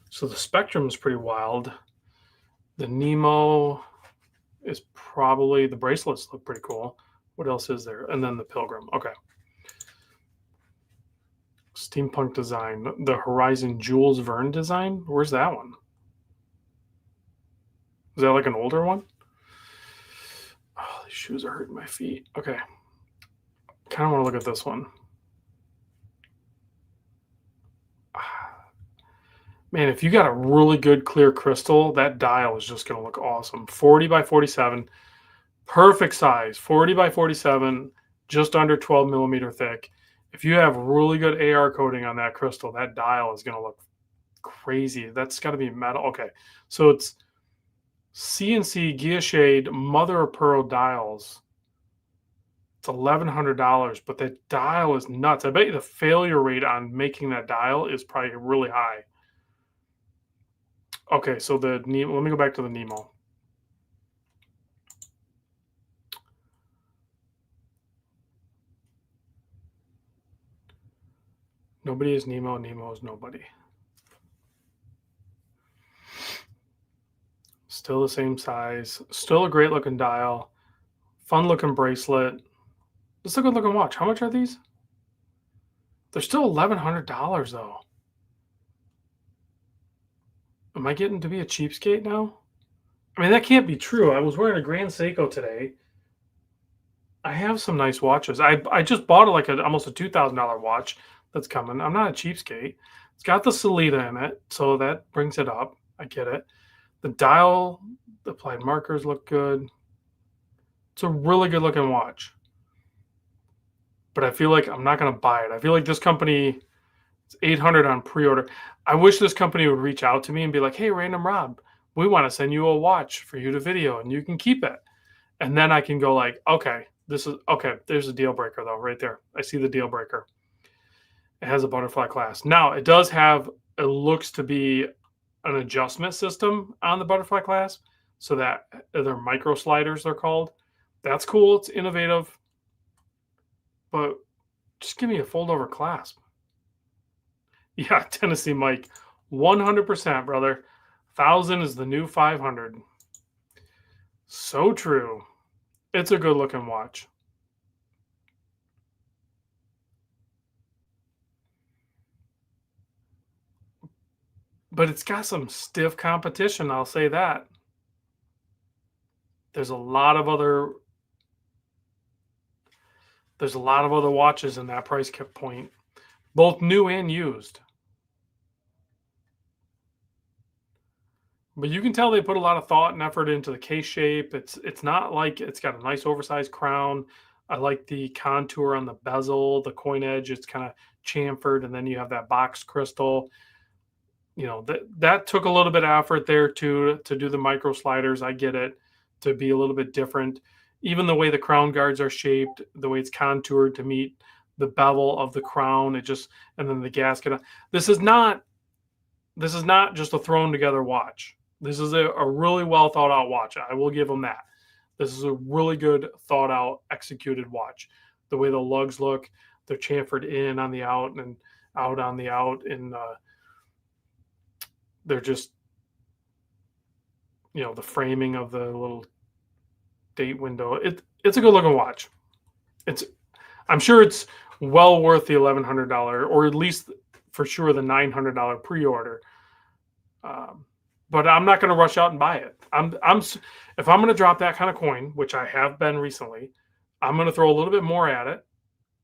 S1: So the Spectrum is pretty wild. The Nemo is probably, the bracelets look pretty cool. What else is there? And then the Pilgrim. Okay. Steampunk design. The Horizon Jules Verne design. Where's that one? Is that like an older one? Oh, these shoes are hurting my feet. Okay. Kind of want to look at this one. Man, if you got a really good clear crystal, that dial is just going to look awesome. 40 by 47, perfect size. 40 by 47, just under 12 millimeter thick. If you have really good AR coating on that crystal, that dial is going to look crazy. That's got to be metal. Okay, so it's CNC Guilloche mother of pearl dials. It's $1,100, but that dial is nuts. I bet you the failure rate on making that dial is probably really high. Okay, so the Nemo, let me go back to the Nemo. Nobody is Nemo, Nemo is nobody. Still the same size, still a great looking dial, fun looking bracelet. It's a good looking watch. How much are these? They're still $1,100 though. Am I getting to be a cheapskate now? I mean, that can't be true. I was wearing a Grand Seiko today. I have some nice watches. I just bought like almost a $2,000 watch that's coming. I'm not a cheapskate. It's got the Salida in it, so that brings it up. I get it. The dial, the applied markers look good. It's a really good looking watch. But I feel like I'm not going to buy it. I feel like this company, it's 800 on pre-order. I wish this company would reach out to me and be like, "Hey, Random Rob, we want to send you a watch for you to video and you can keep it." And then I can go like, "Okay, this is okay." There's a deal breaker though, right there. I see the deal breaker. It has a butterfly clasp. Now it does have. It looks to be an adjustment system on the butterfly clasp, so that they're micro sliders. They're called. That's cool. It's innovative, but just give me a fold over clasp. Yeah, Tennessee Mike, 100%, brother. 1,000 is the new 500. So true. It's a good looking watch. But it's got some stiff competition, I'll say that. There's a lot of other watches in that price point, both new and used. But you can tell they put a lot of thought and effort into the case shape. It's not like it's got a nice oversized crown. I like the contour on the bezel, the coin edge. It's kind of chamfered, and then you have that box crystal. You know, that took a little bit of effort there to do the micro sliders. I get it, to be a little bit different. Even the way the crown guards are shaped, the way it's contoured to meet the bevel of the crown, and then the gasket. This is not just a thrown together watch. This is a really well thought out watch. I will give them that. This is a really good thought out, executed watch. The way the lugs look, they're chamfered in on the out and out on the out, and they're just, the framing of the little date window. It's a good looking watch. I'm sure it's well worth the $1,100, or at least for sure the $900 pre-order. But I'm not going to rush out and buy it. If I'm going to drop that kind of coin, which I have been recently, I'm going to throw a little bit more at it,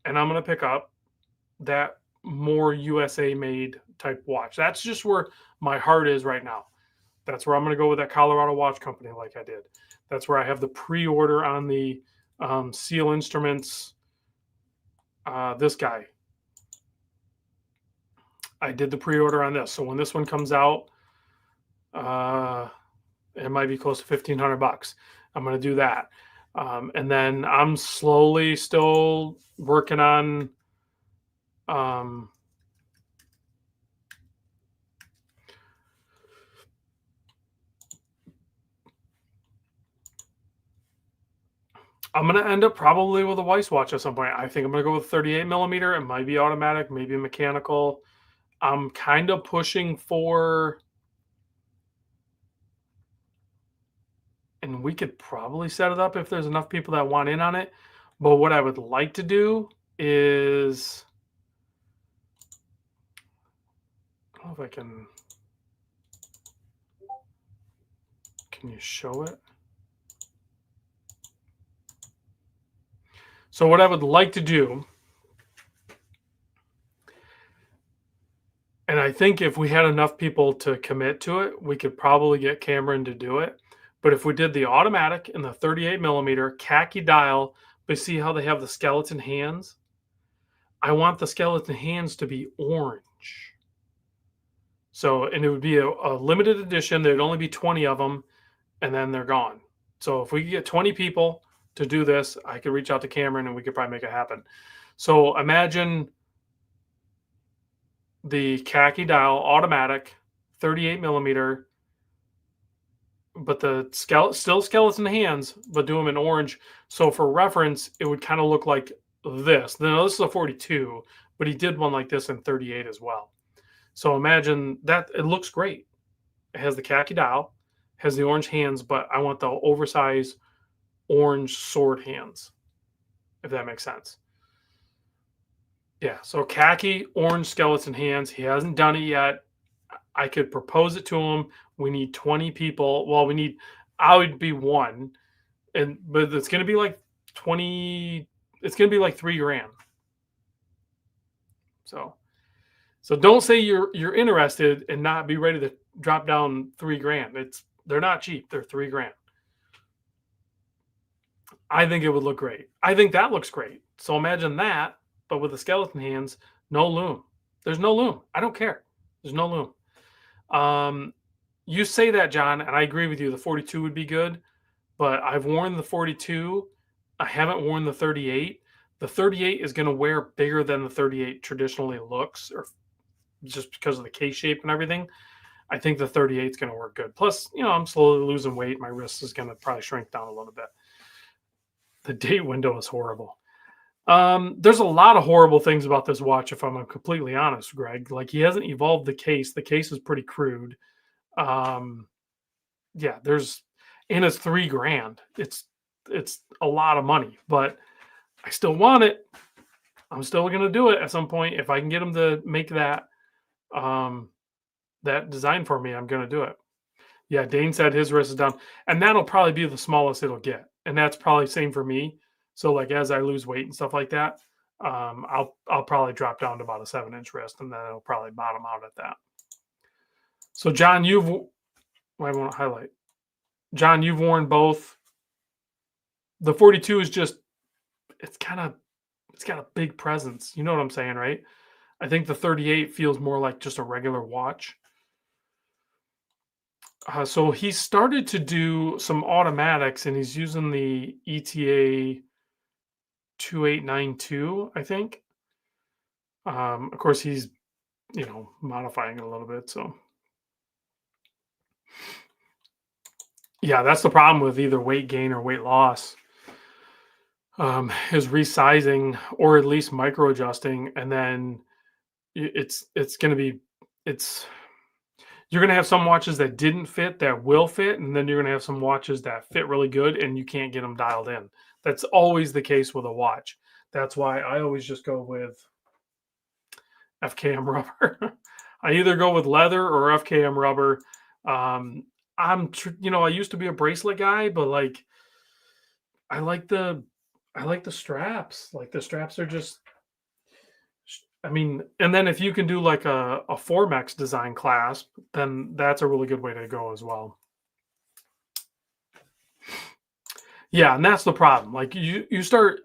S1: and I'm going to pick up that more USA made type watch. That's just where my heart is right now. That's where I'm going to go with that Colorado Watch Company, like I did. That's where I have the pre-order on the Seal Instruments. This guy, I did the pre-order on this. So when this one comes out, it might be close to $1,500. I'm going to do that. And then I'm slowly still working on, I'm going to end up probably with a Weiss watch at some point. I think I'm going to go with 38 millimeter. It might be automatic, maybe mechanical. I'm kind of pushing for, and we could probably set it up if there's enough people that want in on it, But what I would like to do is, I don't know if I can you show it? So what I would like to do, and I think if we had enough people to commit to it, we could probably get Cameron to do it. But if we did the automatic and the 38 millimeter khaki dial, but see how they have the skeleton hands? I want the skeleton hands to be orange. So, and it would be a limited edition. There'd only be 20 of them, and then they're gone. So if we could get 20 people to do this, I could reach out to Cameron and we could probably make it happen. So imagine the khaki dial automatic 38 millimeter, but the still skeleton hands, but do them in orange. So for reference, it would kind of look like this. Now this is a 42, but he did one like this in 38 as well. So imagine that. It looks great. It has the khaki dial, has the orange hands, but I want the oversized orange sword hands, if that makes sense. Yeah, so khaki, orange skeleton hands. He hasn't done it yet. I could propose it to him. We need 20 people. Well, I would be one, but it's gonna be like 20, it's gonna be like $3,000. So don't say you're interested and not be ready to drop down $3,000. They're not cheap. They're $3,000. I think it would look great. I think that looks great. So imagine that, but with the skeleton hands, no loom. There's no loom. I don't care. There's no loom. You say that, John, and I agree with you. The 42 would be good, but I've worn the 42. I haven't worn the 38. The 38 is going to wear bigger than the 38 traditionally looks, or just because of the case shape and everything. I think the 38 is going to work good. Plus, I'm slowly losing weight. My wrist is going to probably shrink down a little bit. The date window is horrible. There's a lot of horrible things about this watch, if I'm completely honest, Greg. Like, he hasn't evolved the case. The case is pretty crude. Yeah, and it's $3,000. It's a lot of money, but I still want it. I'm still going to do it at some point. If I can get them to make that design for me, I'm going to do it. Yeah, Dane said his wrist is down, and that'll probably be the smallest it'll get, and that's probably same for me. So like as I lose weight and stuff like that, I'll probably drop down to about a 7-inch wrist, and then it'll probably bottom out at that. So John, I want to highlight. John, you've worn both. The 42 is just, it's got a big presence. You know what I'm saying, right? I think the 38 feels more like just a regular watch. So he started to do some automatics, and he's using the ETA 2892, I think. Of course, he's modifying it a little bit. So yeah, that's the problem with either weight gain or weight loss. Is resizing or at least micro adjusting, and then it's going to be you're going to have some watches that didn't fit that will fit, and then you're going to have some watches that fit really good and you can't get them dialed in. That's always the case with a watch. That's why I always just go with FKM rubber. I either go with leather or FKM rubber. I used to be a bracelet guy, but like I like the straps. Like the straps are just, and then if you can do like a Formex design clasp, then that's a really good way to go as well. Yeah, and that's the problem. Like you start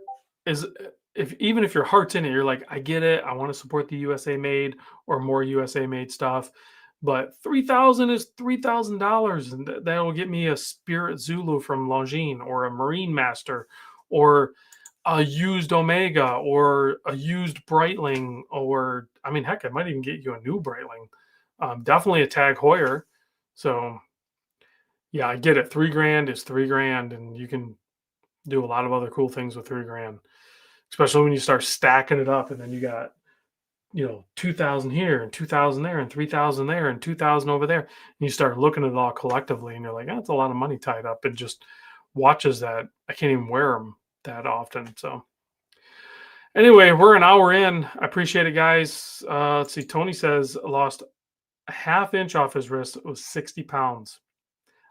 S1: even if your heart's in it, you're like, I get it. I want to support the USA made or more USA made stuff, but $3,000 is $3,000, and that will get me a Spirit Zulu from Longines or a Marine Master or a used Omega or a used Breitling, or heck, I might even get you a new Breitling. Definitely a Tag Heuer. So yeah, I get it. $3,000 is $3,000, and you can do a lot of other cool things with $3,000, especially when you start stacking it up, and then you got 2,000 here and 2,000 there and 3,000 there and 2,000 over there. And you start looking at it all collectively, and you're like, that's a lot of money tied up in just watches that I can't even wear them. that often. So anyway, we're an hour in. I appreciate it, guys. Let's see. Tony says lost a half inch off his wrist. It was 60 pounds.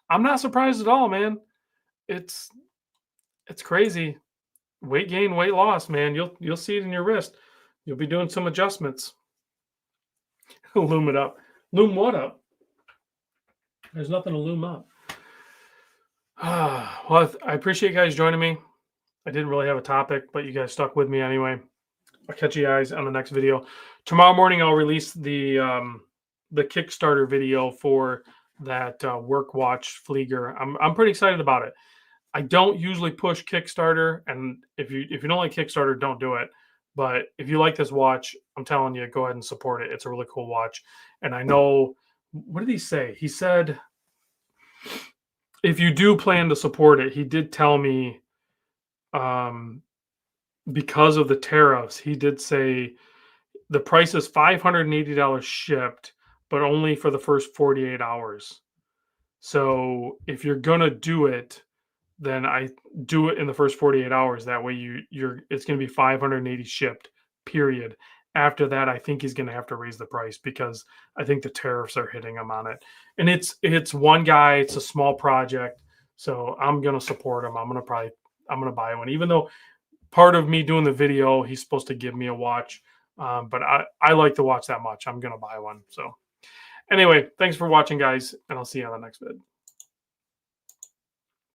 S1: I'm not surprised at all, man. It's crazy. Weight gain, weight loss, man. You'll see it in your wrist. You'll be doing some adjustments. Loom it up. Loom what up? There's nothing to loom up. Well, I appreciate you guys joining me. I didn't really have a topic, but you guys stuck with me anyway. I'll catch you guys on the next video. Tomorrow morning, I'll release the Kickstarter video for that work watch Flieger. I'm pretty excited about it. I don't usually push Kickstarter, and if you don't like Kickstarter, don't do it. But if you like this watch, I'm telling you, go ahead and support it. It's a really cool watch. And I know, what did he say? He said, if you do plan to support it, he did tell me, because of the tariffs, he did say the price is $580 shipped, but only for the first 48 hours. So if you're gonna do it, then I do it in the first 48 hours. That way it's going to be 580 shipped, period. After that, I think he's going to have to raise the price because I think the tariffs are hitting him on it. And it's one guy, it's a small project. So I'm going to support him. I'm going to buy one, even though part of me doing the video, he's supposed to give me a watch. But I like the watch that much. I'm going to buy one. So anyway, thanks for watching, guys. And I'll see you on the next vid.